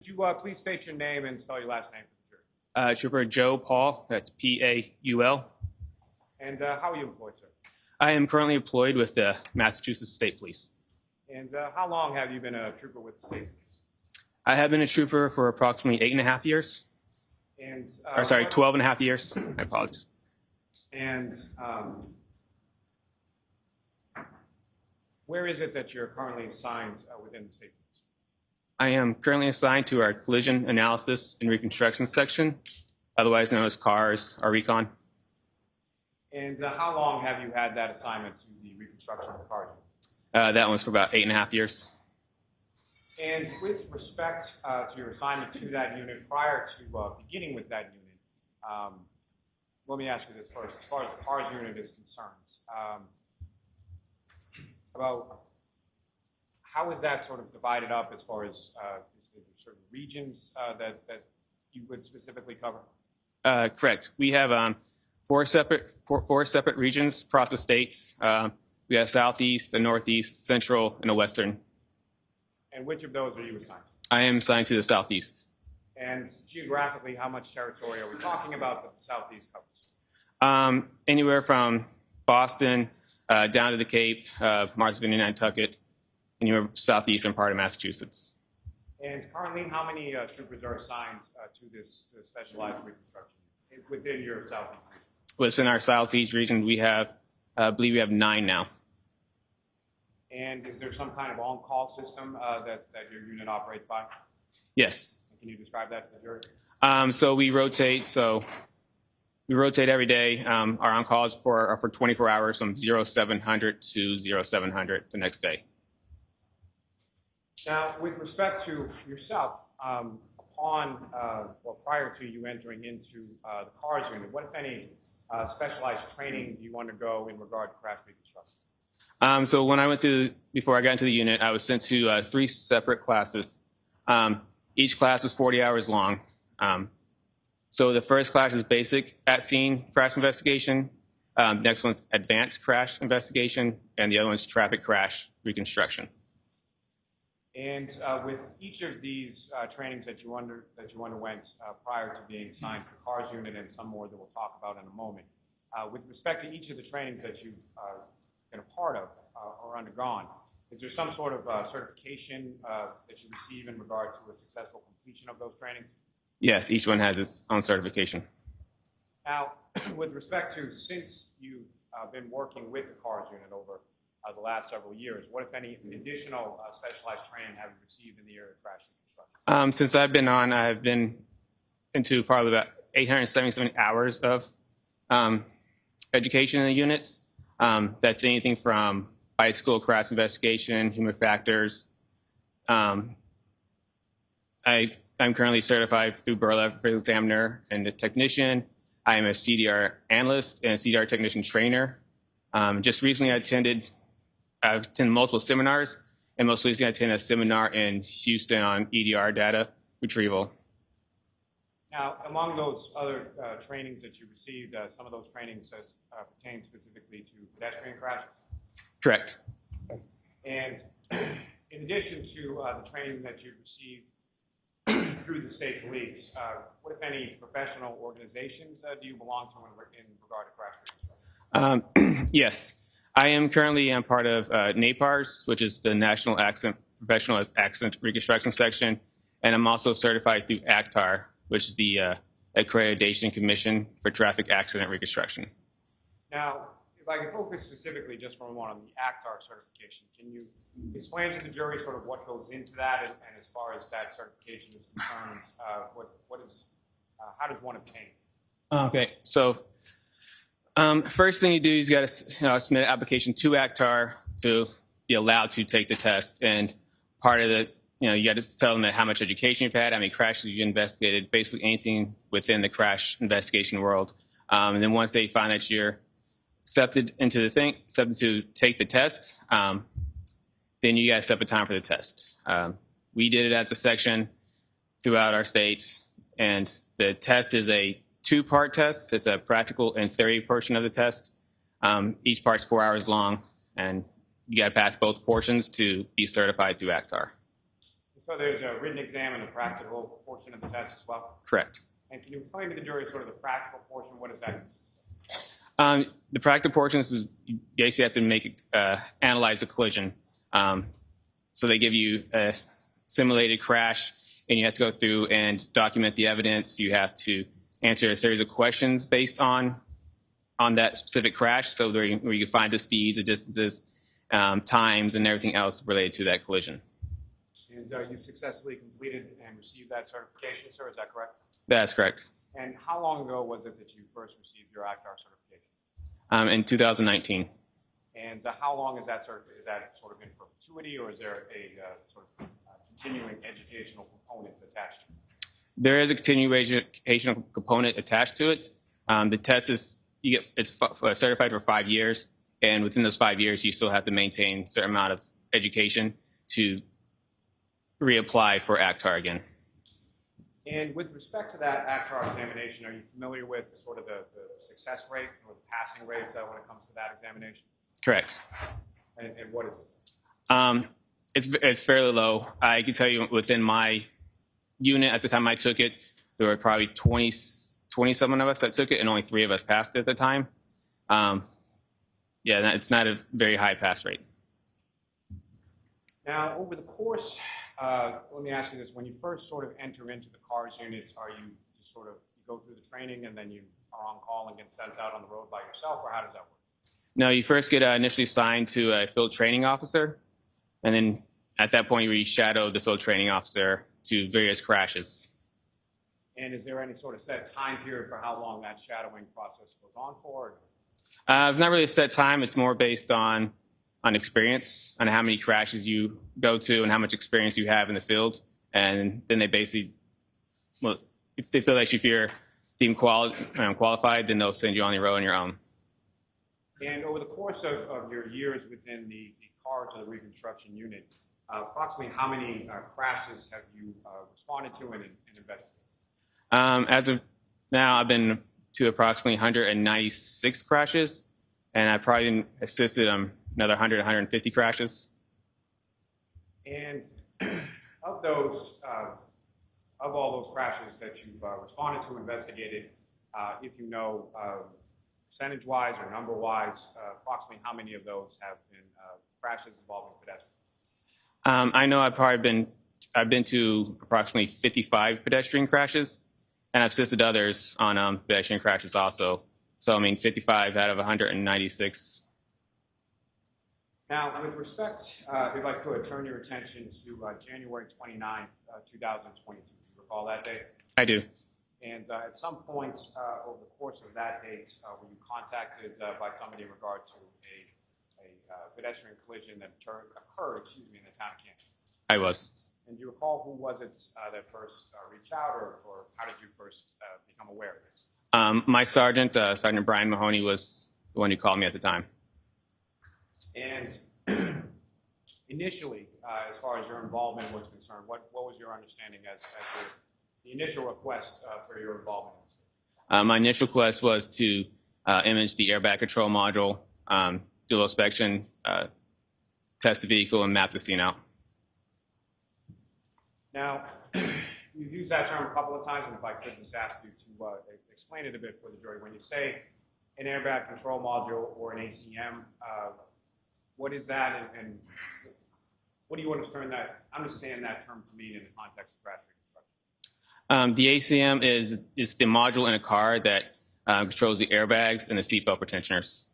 Could you please state your name and spell your last name for the jury? Trooper Joe Paul, that's Paul. And how are you employed, sir? I am currently employed with the Massachusetts State Police. And how long have you been a trooper with the state police? I have been a trooper for approximately 8.5 years. And 12.5 years. I apologize. And where is it that you're currently assigned within the state police? I am currently assigned to our collision analysis and reconstruction section, otherwise known as CARS, our recon. And how long have you had that assignment to the reconstruction of the cars? That one was for about 8.5 years. And with respect to your assignment to that unit, prior to beginning with that unit, let me ask you this first. As far as the CARS unit is concerned, about how is that sort of divided up as far as is there certain regions that you would specifically cover? Correct. We have four separate regions across the states. We have Southeast, the Northeast, Central, and the Western. And which of those are you assigned to? I am assigned to the Southeast. And geographically, how much territory are we talking about that the Southeast covers? Anywhere from Boston down to the Cape, Martha's Vineyard, Nantucket, anywhere southeastern part of Massachusetts. And currently, how many troopers are assigned to this specialized reconstruction within your Southeast region? Within our Southeast region, we have, I believe we have 9 now. And is there some kind of on-call system that your unit operates by? Yes. Can you describe that to the jury? So we rotate. We rotate every day. Our on-calls are for 24 hours from 0700 to 0700 the next day. Now, with respect to yourself, prior to you entering into the CARS unit, what, if any, specialized training do you undergo in regard to crash reconstruction? So when I before I got into the unit, I was sent to 3 separate classes. Each class was 40 hours long. So the first class is basic at-scene crash investigation. Next one's advanced crash investigation, and the other one's traffic crash reconstruction. And with each of these trainings that you underwent prior to being assigned to the CARS unit, and some more that we'll talk about in a moment, with respect to each of the trainings that you've been a part of or undergone, is there some sort of certification that you receive in regard to a successful completion of those trainings? Yes, each one has its own certification. Now, with respect to, since you've been working with the CARS unit over the last several years, what, if any, additional specialized training have you received in the area of crash reconstruction? Since I've been on, I've been into probably about 877 hours of education in the units. That's anything from bicycle crash investigation, human factors. I'm currently certified through Berla for examiner and a technician. I am a CDR analyst and a CDR technician trainer. Just recently I attended multiple seminars, and most recently I attended a seminar in Houston on EDR data retrieval. Now, among those other trainings that you received, some of those trainings pertain specifically to pedestrian crashes? Correct. And in addition to the training that you received through the state police, what, if any, professional organizations do you belong to in regard to crash reconstruction? Yes. I am currently part of NAPARS, which is the National Professional Accident Reconstruction Section, and I'm also certified through ACTAR, which is the Accreditation Commission for Traffic Accident Reconstruction. Now, if I can focus specifically just for a moment on the ACTAR certification, can you explain to the jury sort of what goes into that, and as far as that certification is concerned, how does one obtain? Okay, so first thing you do is you got to submit an application to ACTAR to be allowed to take the test, and part of the you got to tell them how much education you've had, how many crashes you've investigated, basically anything within the crash investigation world. And then once they find that you're accepted to take the test, then you got to set a time for the test. We did it as a section throughout our state, and the test is a 2-part test. It's a practical and theory portion of the test. Each part's 4 hours long, and you got to pass both portions to be certified through ACTAR. So there's a written exam and a practical portion of the test as well? Correct. And can you explain to the jury sort of the practical portion? What does that consist of? The practical portions is you basically have to analyze a collision. So they give you a simulated crash, and you have to go through and document the evidence. You have to answer a series of questions based on that specific crash. So where you can find the speeds, the distances, times, and everything else related to that collision. And you've successfully completed and received that certification, sir, is that correct? That's correct. And how long ago was it that you first received your ACTAR certification? In 2019. And how long is that sort of in perpetuity, or is there a sort of continuing educational component attached to it? There is a continuing educational component attached to it. The test it's certified for 5 years, and within those 5 years, you still have to maintain a certain amount of education to reapply for ACTAR again. And with respect to that ACTAR examination, are you familiar with sort of the success rate or the passing rates when it comes to that examination? Correct. And what is it? It's fairly low. I can tell you within my unit at the time I took it, there were probably 27 of us that took it, and only 3 of us passed it at the time. It's not a very high pass rate. Now, over the course, let me ask you this: when you first sort of enter into the CARS units, are you just sort of you go through the training and then you are on call and get sent out on the road by yourself, or how does that work? No, you first get initially assigned to a field training officer, and then at that point you shadow the field training officer to various crashes. And is there any sort of set time period for how long that shadowing process goes on for? It's not really a set time. It's more based on experience, on how many crashes you go to and how much experience you have in the field. And then they basically, if they feel like if you're deemed qualified, then they'll send you on the road on your own. And over the course of your years within the CARS or the reconstruction unit, approximately how many crashes have you responded to and investigated? As of now, I've been to approximately 196 crashes, and I've probably assisted another 100, 150 crashes. And of those, of all those crashes that you've responded to, investigated, if you know percentage-wise or number-wise, approximately how many of those have been crashes involving pedestrians? I know I've been to approximately 55 pedestrian crashes, and I've assisted others on pedestrian crashes also. So, 55 out of 196. Now, with respect, if I could, turn your attention to January 29th, 2022. Do you recall that date? I do. And at some point over the course of that date, were you contacted by somebody in regard to a pedestrian collision that occurred, in the town of Canton? I was. And do you recall who was it that first reached out, or how did you first become aware of this? My sergeant, Sergeant Brian Mahoney, was the one who called me at the time. And initially, as far as your involvement was concerned, what was your understanding as the initial request for your involvement in this? My initial request was to image the airbag control module, do a little inspection, test the vehicle, and map the scene out. Now, you've used that term a couple of times, and if I could just ask you to explain it a bit for the jury. When you say an airbag control module or an ACM, what is that, and what do you understand that term to mean in the context of crash reconstruction? The ACM is the module in a car that controls the airbags and the seatbelt pretensioners.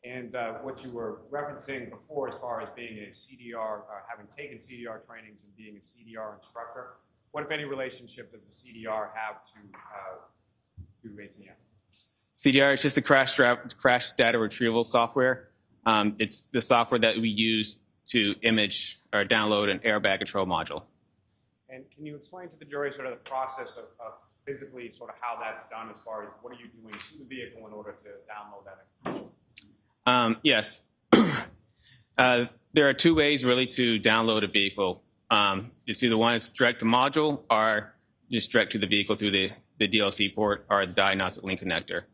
And what you were referencing before as far as being a CDR, having taken CDR trainings and being a CDR instructor, what, if any, relationship does the CDR have to ACM? CDR is just the crash data retrieval software. It's the software that we use to image or download an airbag control module. And can you explain to the jury sort of the process of physically sort of how that's done as far as what are you doing to the vehicle in order to download that information? Yes. There are 2 ways really to download a vehicle. It's either one is direct to module or just direct to the vehicle through the DLC port or the diagnostic link connector.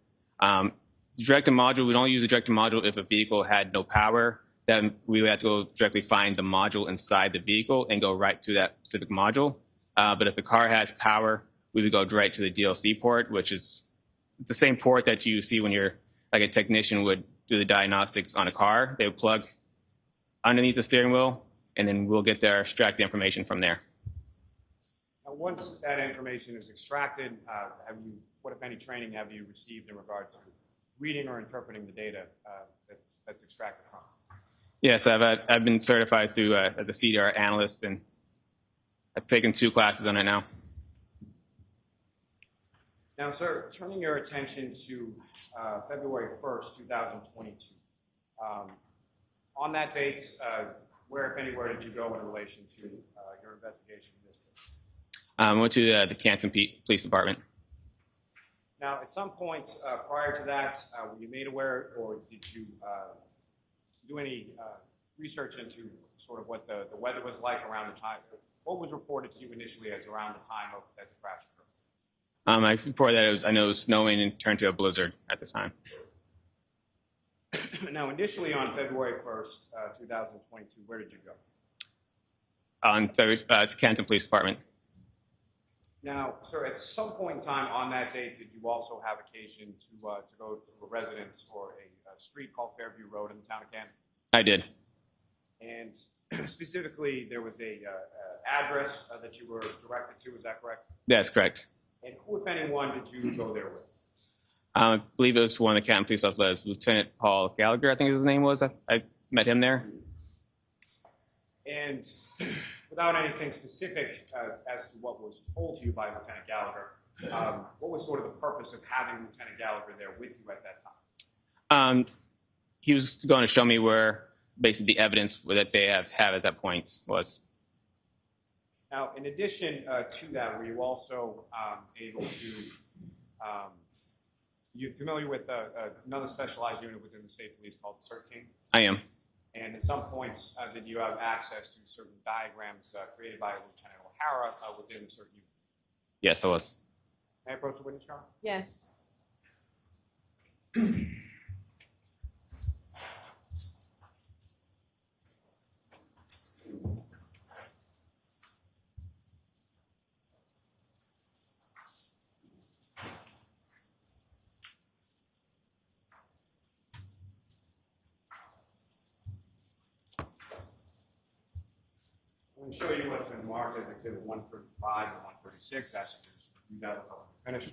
Direct to module, we don't use a direct to module if a vehicle had no power then we would have to go directly find the module inside the vehicle and go right to that specific module. But if the car has power, we would go right to the DLC port, which is the same port that you see when you're like a technician would do the diagnostics on a car. They would plug underneath the steering wheel, and then we'll get there, extract the information from there. Now, once that information is extracted, what if any training have you received in regards to reading or interpreting the data that's extracted from? Yes, I've been certified through as a CDR analyst, and I've taken 2 classes on it now. Now, sir, turning your attention to February 1st, 2022. On that date, where, if anywhere, did you go in relation to your investigation in this case? I went to the Canton Police Department. Now, at some point prior to that, were you made aware, or did you do any research into sort of what the weather was like around the time? What was reported to you initially as around the time that the crash occurred? I reported that I know it was snowing and turned to a blizzard at the time. Now, initially on February 1st, 2022, where did you go? To Canton Police Department. Now, sir, at some point in time on that date, did you also have occasion to go to a residence or a street called Fairview Road in the town of Canton? I did. And specifically, there was a address that you were directed to. Is that correct? That's correct. And who, if anyone, did you go there with? I believe it was one of the Canton Police officers, Lieutenant Paul Gallagher, I think his name was. I met him there. And without anything specific as to what was told to you by Lieutenant Gallagher, what was sort of the purpose of having Lieutenant Gallagher there with you at that time? He was going to show me where basically the evidence that they have at that point was. Now, in addition to that, were you also able to, you're familiar with another specialized unit within the state police called the CERT team? I am. And at some points, did you have access to certain diagrams created by Lieutenant O'Hara within the CERT unit? Yes, I was. May I approach the witness, John? Yes. I'm going to show you what's been marked as Exhibit 135 and 136. Actually, just read that until we finish.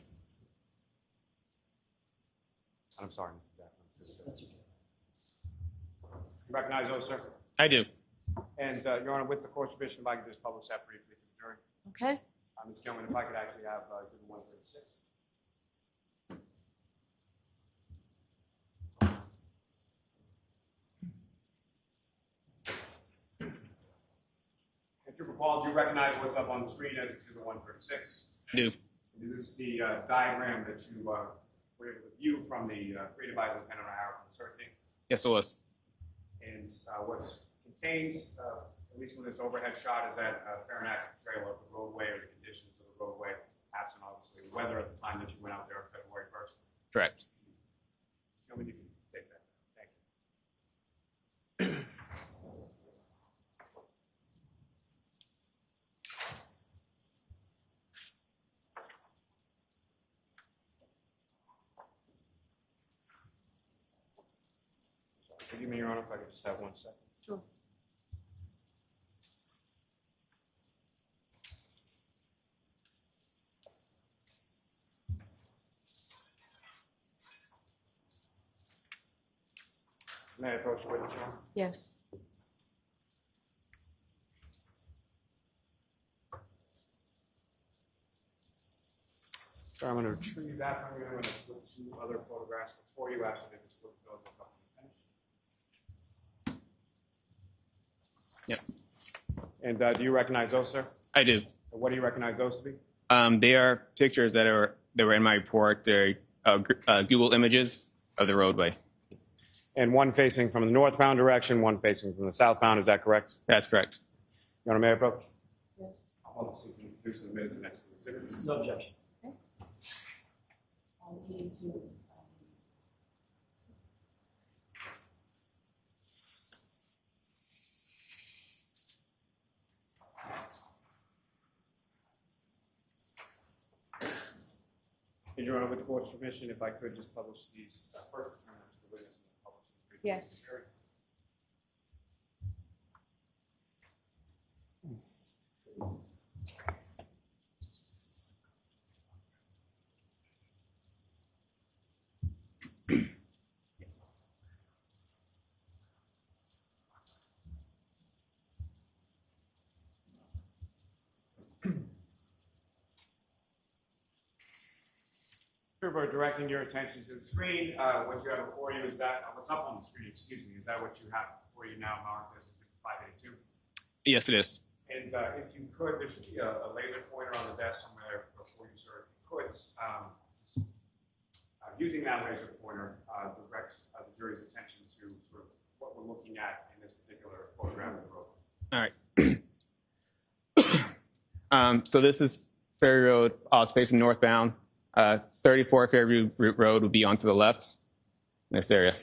I'm sorry, Mr. Jackson. That's okay. You recognize those, sir? I do. And, Your Honor, with the court's permission, if I could just publish that briefly for the jury. Okay. Ms. Gilman, if I could actually have Exhibit 136. And Trooper Paul, do you recognize what's up on the screen as Exhibit 136? I do. This is the diagram that you were able to view from the created by Lieutenant O'Hara from the CERT team. Yes, it was. And what's contained, at least from this overhead shot, is that fair and accurate trail of the roadway or the conditions of the roadway, absent obviously the weather at the time that you went out there on February 1st. Correct. I mean, you can take that. Thank you. Sorry, forgive me, Your Honor, if I could just have 1 second. Sure. May I approach the witness, Your Honor? Yes. Sir, I'm going to retrieve that from you. I'm going to put 2 other photographs before you after they just look those up and finished. Yep. And do you recognize those, sir? I do. What do you recognize those to be? They are pictures that were in my report. They're Google images of the roadway. And one facing from the northbound direction, one facing from the southbound. Is that correct? That's correct. Your Honor, may I approach? Yes. I'll see if you can introduce the minutes and next exhibit. No objection. I need to. And Your Honor, with the court's permission, if I could just publish these first return them to the witness and then publish them briefly. Yes. Trooper, directing your attention to the screen, what you have before you is that, what's up on the screen, excuse me, is that what you have before you now marked as Exhibit 582? Yes, it is. And if you could, there should be a laser pointer on the desk somewhere before you, sir. If you could, using that laser pointer directs the jury's attention to sort of what we're looking at in this particular photograph of the road. All right. So this is Ferry Road. It's facing northbound. 34 Fairview Road would be onto the left in this area.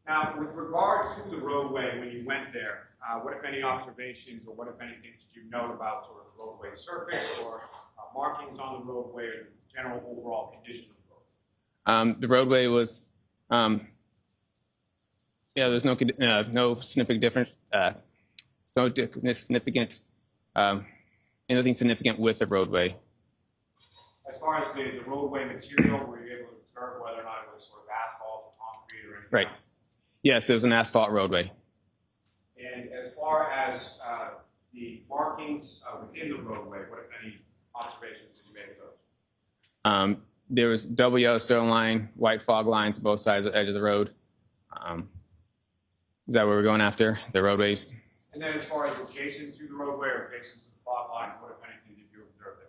Now, with regard to the roadway, when you went there, what, if any, observations or what, if anything, did you note about sort of the roadway surface or markings on the roadway or the general overall condition of the road? The roadway was, there's no significant difference, anything significant with the roadway. As far as the roadway material, were you able to observe whether or not it was sort of asphalt or concrete or anything Right. else? Yes, it was an asphalt roadway. And as far as the markings within the roadway, what, if any, observations did you make of those? There was double yellow stone line, white fog lines on both sides of the edge of the road. Is that what we're going after? The roadways? And then as far as adjacent to the roadway or adjacent to the fog line, what, if anything, did you observe there?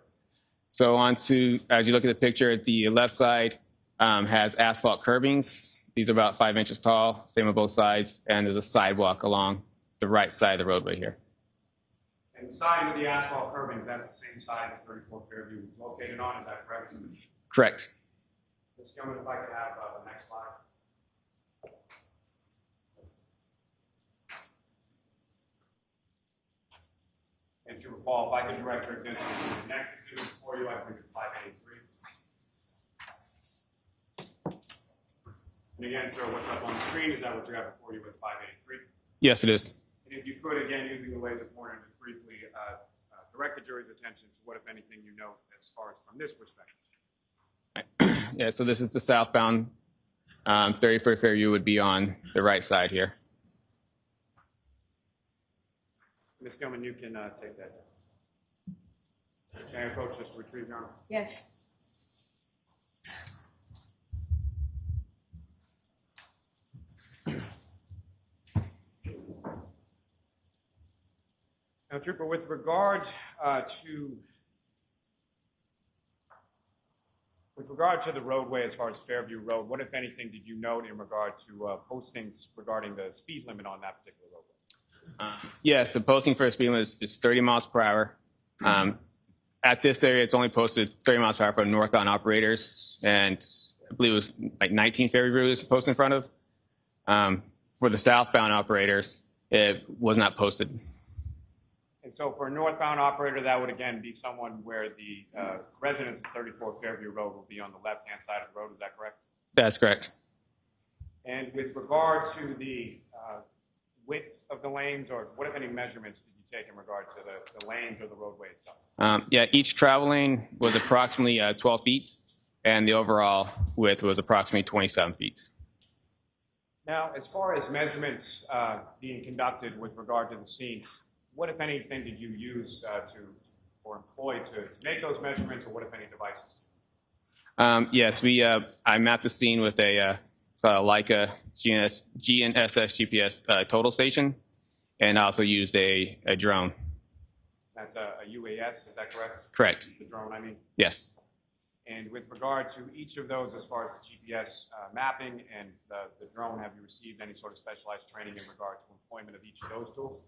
So as you look at the picture, the left side has asphalt curbings. These are about 5 inches tall, same on both sides, and there's a sidewalk along the right side of the roadway here. And the side with the asphalt curbings, that's the same side that 34 Fairview is located on, is that correct? Correct. Ms. Gilman, if I could have the next slide. And to recall, if I could direct your attention to the next exhibit before you, I believe it's 583. And again, sir, what's up on the screen, is that what you have before you as 583? Yes, it is. And if you could, again, using the laser pointer, just briefly direct the jury's attention to what, if anything, you know as far as from this perspective. Yeah, so this is the southbound. 34 Fairview would be on the right side here. Ms. Gilman, you can take that. May I approach just to retrieve, Your Honor? Yes. Now, Trooper, with regard to the roadway as far as Fairview Road, what, if anything, did you note in regard to postings regarding the speed limit on that particular roadway? Yes, the posting for a speed limit is 30 miles per hour. At this area, it's only posted 30 miles per hour for northbound operators, and I believe it was like 19 Fairview Road is posted in front of. For the southbound operators, it was not posted. And so for a northbound operator, that would again be someone where the residents of 34 Fairview Road will be on the left-hand side of the road, is that correct? That's correct. And with regard to the width of the lanes, or what, if any, measurements did you take in regard to the lanes or the roadway itself? Yeah, each travel lane was approximately 12 feet, and the overall width was approximately 27 feet. Now, as far as measurements being conducted with regard to the scene, what, if anything, did you use or employ to make those measurements, or what, if any, devices? Yes, I mapped the scene with it's called a Leica GNSS GPS total station, and I also used a drone. That's a UAS, is that correct? Correct. The drone, I mean. Yes. And with regard to each of those, as far as the GPS mapping and the drone, have you received any sort of specialized training in regard to employment of each of those tools?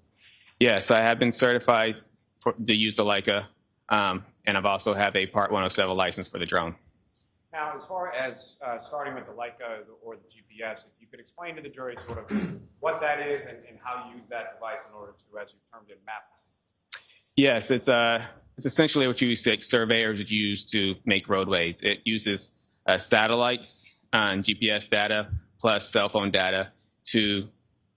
Yes, I have been certified to use the Leica, and I've also have a Part 107 license for the drone. Now, as far as starting with the Leica or the GPS, if you could explain to the jury sort of what that is and how you use that device in order to, as you termed it, map. Yes, it's It's essentially what surveyors would use to make roadways. It uses satellites and GPS data plus cell phone data to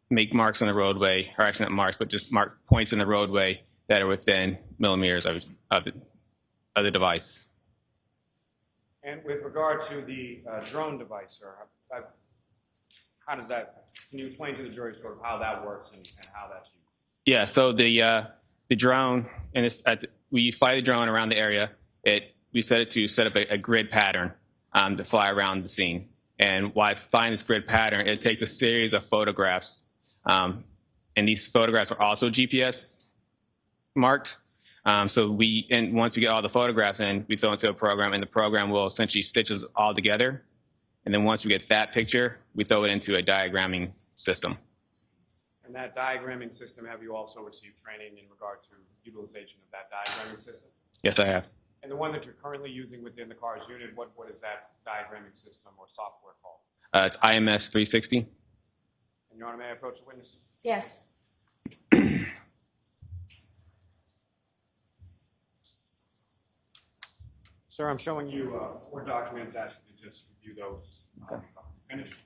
make marks on the roadway, or actually not marks, but just mark points in the roadway that are within millimeters of the device. And with regard to the drone device, sir, how does that, can you explain to the jury sort of how that works and how that's used? Yeah, so the drone, and we fly the drone around the area. We set it to set up a grid pattern to fly around the scene. And while it's flying this grid pattern, it takes a series of photographs. And these photographs are also GPS marked. So once we get all the photographs in, we throw into a program, and the program will essentially stitch us all together. And then once we get that picture, we throw it into a diagramming system. And that diagramming system, have you also received training in regard to utilization of that diagramming system? Yes, I have. And the one that you're currently using within the CARS unit, what is that diagramming system or software called? It's IMS 360. And Your Honor, may I approach the witness? Yes. Sir, I'm showing you 4 documents, asking you to just review those. Okay. Finish.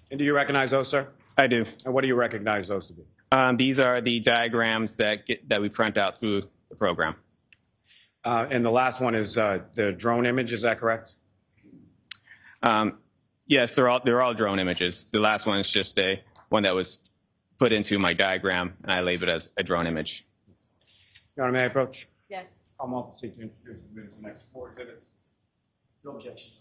And do you recognize those, sir? I do. And what do you recognize those to be? These are the diagrams that we print out through the program. And the last one is the drone image, is that correct? Yes, they're all drone images. The last one is just one that was put into my diagram, and I labeled it as a drone image. Your Honor, may I approach? Yes. I'm also seeking to introduce the witness to the next 4 exhibits. No objection.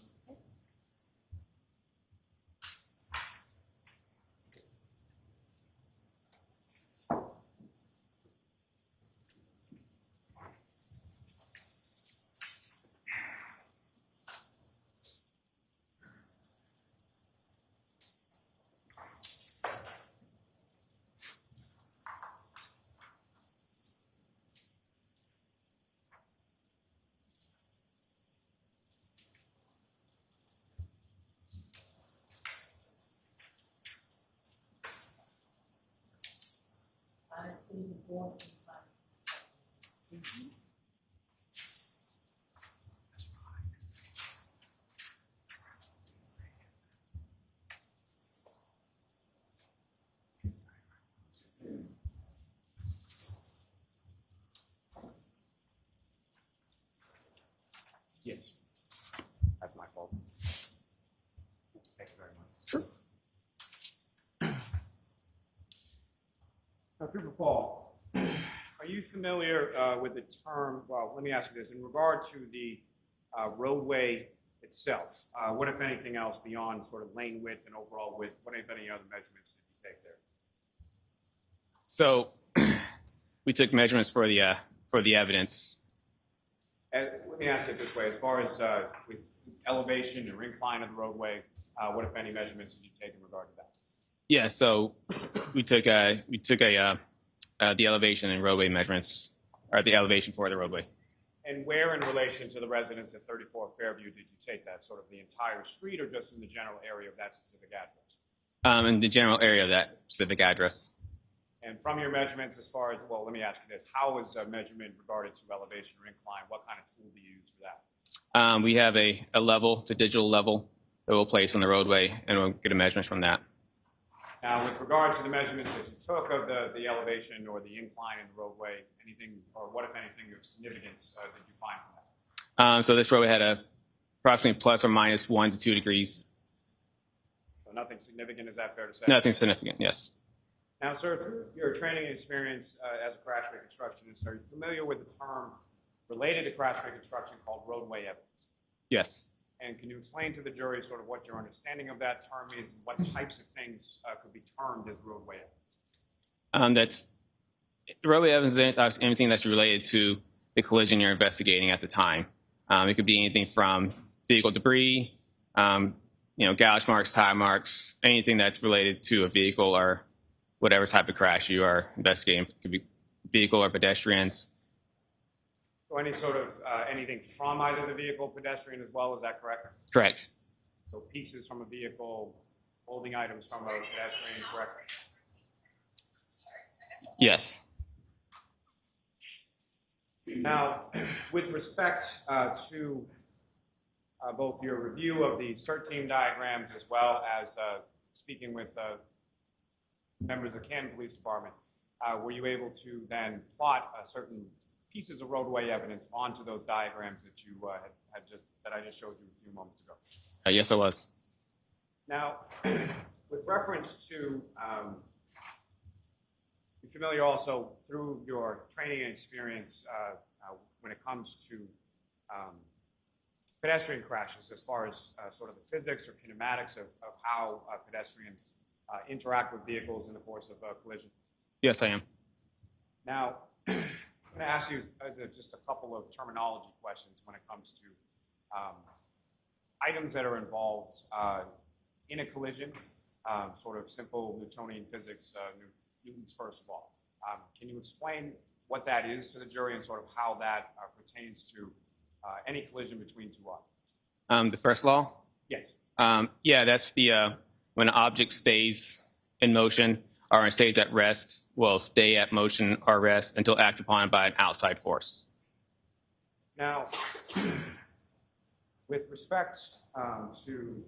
Yes. That's my fault. Thank you very much. Sure. Now, Cooper Paul, are you familiar with the term, well, let me ask you this, in regard to the roadway itself, what, if anything else, beyond sort of lane width and overall width, what, if any, other measurements did you take there? So we took measurements for the evidence. Let me ask it this way, as far as with elevation or incline of the roadway, what, if any, measurements did you take in regard to that? Yeah, so we took the elevation and roadway measurements, or the elevation for the roadway. And where in relation to the residents at 34 Fairview did you take that? Sort of the entire street or just in the general area of that specific address? In the general area of that specific address. And from your measurements as far as, well, let me ask you this, how is a measurement regarded to elevation or incline? What kind of tool do you use for that? We have a level, it's a digital level that we'll place on the roadway, and we'll get a measurement from that. Now, with regard to the measurements that you took of the elevation or the incline in the roadway, anything, or what, if anything, of significance did you find from that? So this roadway had approximately plus or minus 1 to 2 degrees. So nothing significant, is that fair to say? Nothing significant, yes. Now, sir, through your training and experience as a crash reconstructionist, are you familiar with the term related to crash reconstruction called roadway evidence? Yes. And can you explain to the jury sort of what your understanding of that term is and what types of things could be termed as roadway evidence? Roadway evidence is anything that's related to the collision you're investigating at the time. It could be anything from vehicle debris, gouge marks, tire marks, anything that's related to a vehicle or whatever type of crash you are investigating. It could be vehicle or pedestrians. So any sort of, anything from either the vehicle, pedestrian as well, is that correct? Correct. So pieces from a vehicle, holding items from a pedestrian, correct? Yes. Now, with respect to both your review of the CERT team diagrams as well as speaking with members of the Canton Police Department, were you able to then plot certain pieces of roadway evidence onto those diagrams that you that I just showed you a few moments ago? Yes, I was. Now, with reference to, you're familiar also through your training and experience when it comes to pedestrian crashes, as far as sort of the physics or kinematics of how pedestrians interact with vehicles in the course of a collision. Yes, I am. Now, I'm going to ask you just a couple of terminology questions when it comes to items that are involved in a collision, sort of simple Newtonian physics, Newton's first law. Can you explain what that is to the jury and sort of how that pertains to any collision between two objects? The first law? Yes. Yeah, that's the when an object stays in motion or stays at rest, will stay at motion or rest until acted upon by an outside force. Now, with respect to,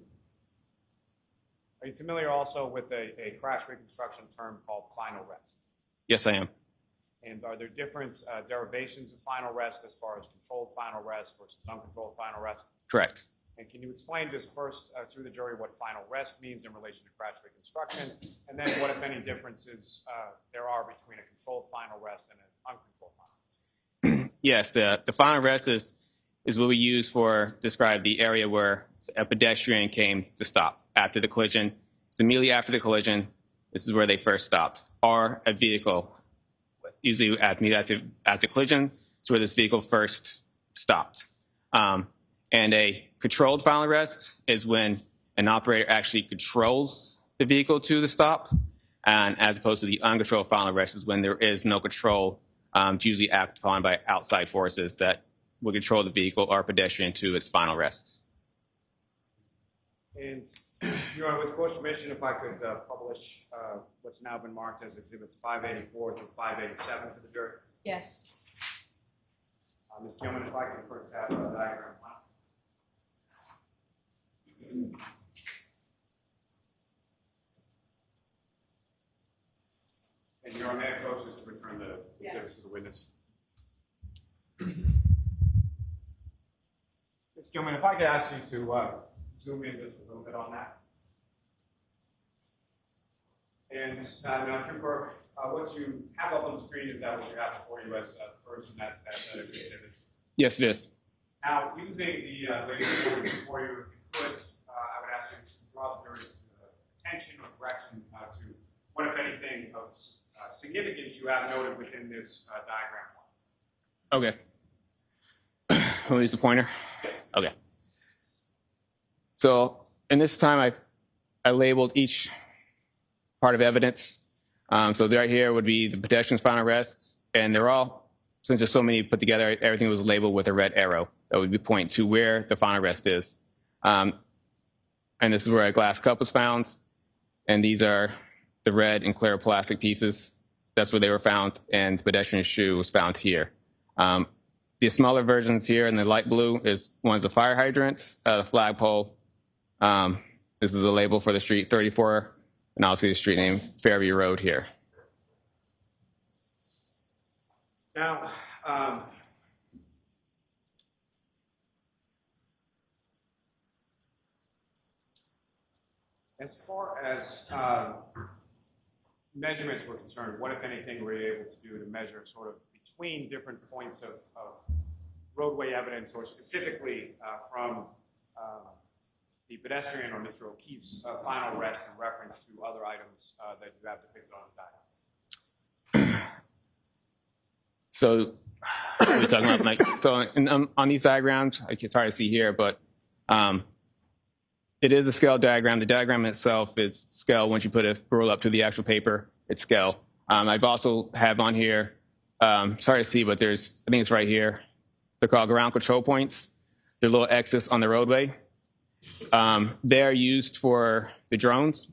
are you familiar also with a crash reconstruction term called final rest? Yes, I am. And are there different derivations of final rest as far as controlled final rest versus uncontrolled final rest? Correct. And can you explain just first to the jury what final rest means in relation to crash reconstruction, and then what, if any, differences there are between a controlled final rest and an uncontrolled final rest? Yes, the final rest is what we use for describe the area where a pedestrian came to stop after the collision. It's immediately after the collision. This is where they first stopped. Or a vehicle, usually after collision, it's where this vehicle first stopped. And a controlled final rest is when an operator actually controls the vehicle to the stop, and as opposed to the uncontrolled final rest is when there is no control, usually acted upon by outside forces that will control the vehicle or pedestrian to its final rest. And, Your Honor, with court's permission, if I could publish what's now been marked as Exhibits 584 through 587 for the jury. Yes. Ms. Gilman, if I could first have a diagram. And Your Honor, may I approach this to return the exhibits to the witness? Ms. Gilman, if I could ask you to zoom in just a little bit on that. And now, Trooper, what you have up on the screen, is that what you have before you as the first in that exhibits? Yes, it is. Now, using the laser before you could, I would ask you to draw the jury's attention or direction to what, if anything, of significance you have noted within this diagram. Okay. Who is the pointer? Okay. So in this time, I labeled each part of evidence. So right here would be the pedestrian's final rest, and they're all, since there's so many put together, everything was labeled with a red arrow that would be pointing to where the final rest is. And this is where a glass cup was found, and these are the red and clear plastic pieces. That's where they were found, and the pedestrian's shoe was found here. The smaller versions here in the light blue is one's a fire hydrant, the flagpole. This is a label for the street 34, and obviously the street name Fairview Road here. Now, as far as measurements were concerned, what, if anything, were you able to do to measure sort of between different points of roadway evidence, or specifically from the pedestrian or Mr. O'Keefe's final rest in reference to other items that you have depicted on the diagram? So we're talking about on these diagrams, it's hard to see here, but it is a scale diagram. The diagram itself is scale. Once you put a roll up to the actual paper, it's scale. I've also have on here, sorry to see, but I think it's right here. They're called ground control points. They're little X's on the roadway. They're used for the drones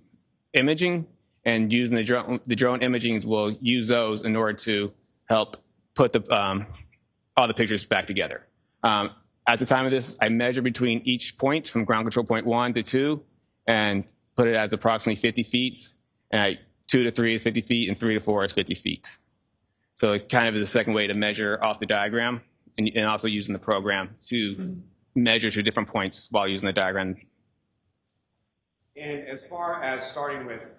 imaging, and using the drone imagings will use those in order to help put all the pictures back together. At the time of this, I measured between each point from ground control point 1 to 2 and put it as approximately 50 feet. And 2 to 3 is 50 feet and 3 to 4 is 50 feet. So it kind of is a second way to measure off the diagram, and also using the program to measure to different points while using the diagram. And as far as starting with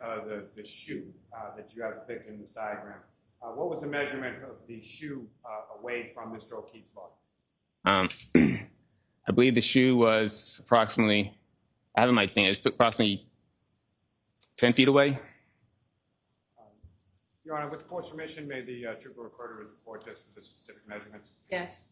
the shoe that you have depicted in this diagram, what was the measurement of the shoe away from Mr. O'Keefe's body? I believe the shoe was approximately, I have in my thing, it's approximately 10 feet away. Your Honor, with the court's permission, may the trooper refer to his report just for the specific measurements? Yes.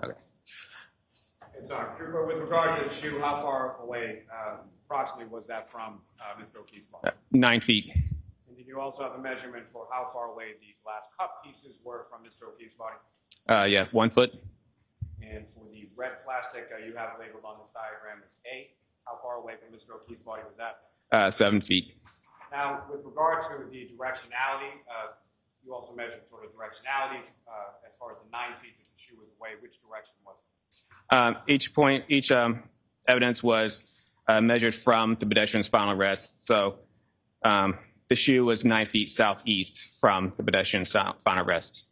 Okay. And so, trooper, with regard to the shoe, how far away approximately was that from Mr. O'Keefe's body? 9 feet. And did you also have a measurement for how far away the glass cup pieces were from Mr. O'Keefe's body? Yeah, 1 foot. And for the red plastic you have labeled on this diagram as A, how far away from Mr. O'Keefe's body was that? 7 feet. Now, with regard to the directionality, you also measured sort of directionality as far as the 9 feet that the shoe was away. Which direction was it? Each evidence was measured from the pedestrian's final rest. So the shoe was 9 feet southeast from the pedestrian's final rest.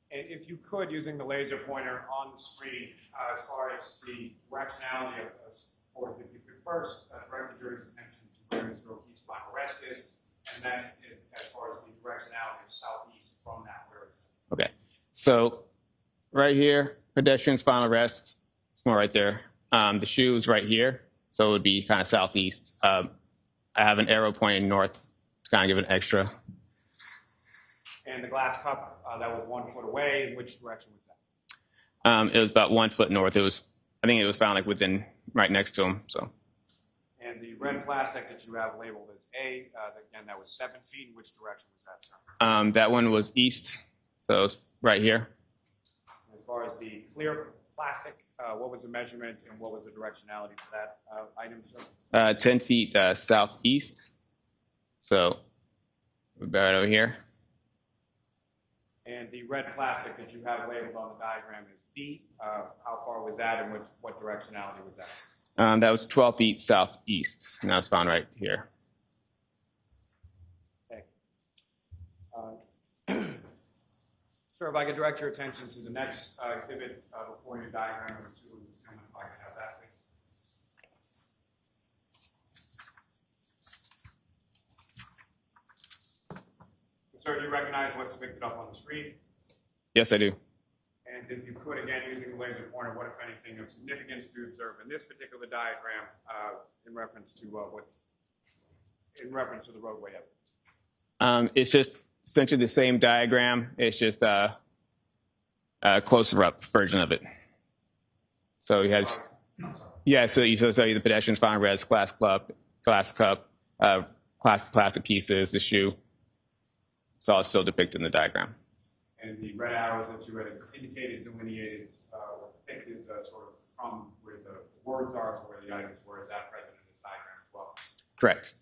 And if you could, using the laser pointer on the screen, as far as the directionality of or if you could first direct the jury's attention to where Mr. O'Keefe's final rest is, and then as far as the directionality of southeast from that, where is it? Okay. So right here, pedestrian's final rest, it's more right there. The shoe is right here, so it would be kind of southeast. I have an arrow pointing north to kind of give it extra. And the glass cup that was 1 foot away, in which direction was that? It was about 1 foot north. I think it was found like within, right next to him. So. And the red plastic that you have labeled as A, again, that was 7 feet. In which direction was that, sir? That one was east, so it's right here. As far as the clear plastic, what was the measurement and what was the directionality for that item, sir? 10 feet southeast, so about over here. And the red plastic that you have labeled on the diagram is B. How far was that, and what directionality was that? That was 12 feet southeast, and that was found right here. Okay. Sir, if I could direct your attention to the next exhibit before your diagram number 2, if I could have that, please. Sir, do you recognize what's depicted up on the screen? Yes, I do. And if you could, again, using the laser pointer, what, if anything, of significance to observe in this particular diagram in reference to the roadway evidence? It's just essentially the same diagram. It's just a closer up version of it. So you had, yeah. So you saw the pedestrian's final rest, glass cup, plastic pieces, the shoe. It's all still depicted in the diagram. And the red arrows that you had indicated, delineated, or depicted sort of from where the words are to where the items were, is that present in this diagram as well? Correct.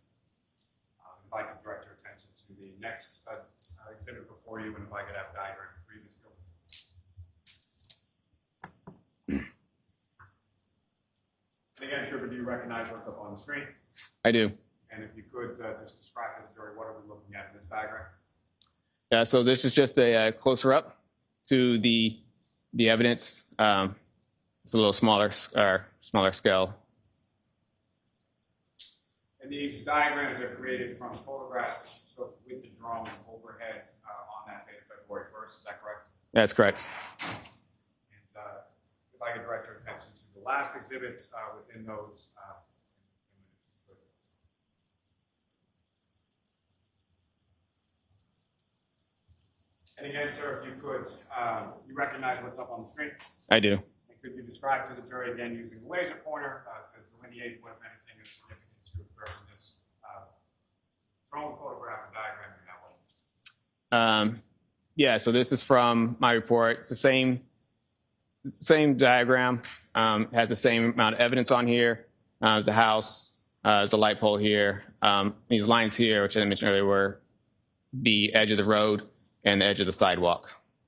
If I could direct your attention to the next exhibit before you, and if I could have diagram 3, Ms. Gill. And again, Trooper, do you recognize what's up on the screen? I do. And if you could just describe to the jury, what are we looking at in this diagram? Yeah, so this is just a closer up to the evidence. It's a little smaller scale. And these diagrams are created from photographs that you took with the drone overhead on that date of February 1st. Is that correct? That's correct. And if I could direct your attention to the last exhibit within those. And again, sir, if you could, you recognize what's up on the screen? I do. And Could you describe to the jury again using the laser pointer to delineate what, if anything, is significant to observe in this drone photograph and diagram you have on? Yeah, so this is from my report. It's the same diagram, has the same amount of evidence on here. There's a house, there's a light pole here. These lines here, which I mentioned earlier, were the edge of the road and the edge of the sidewalk.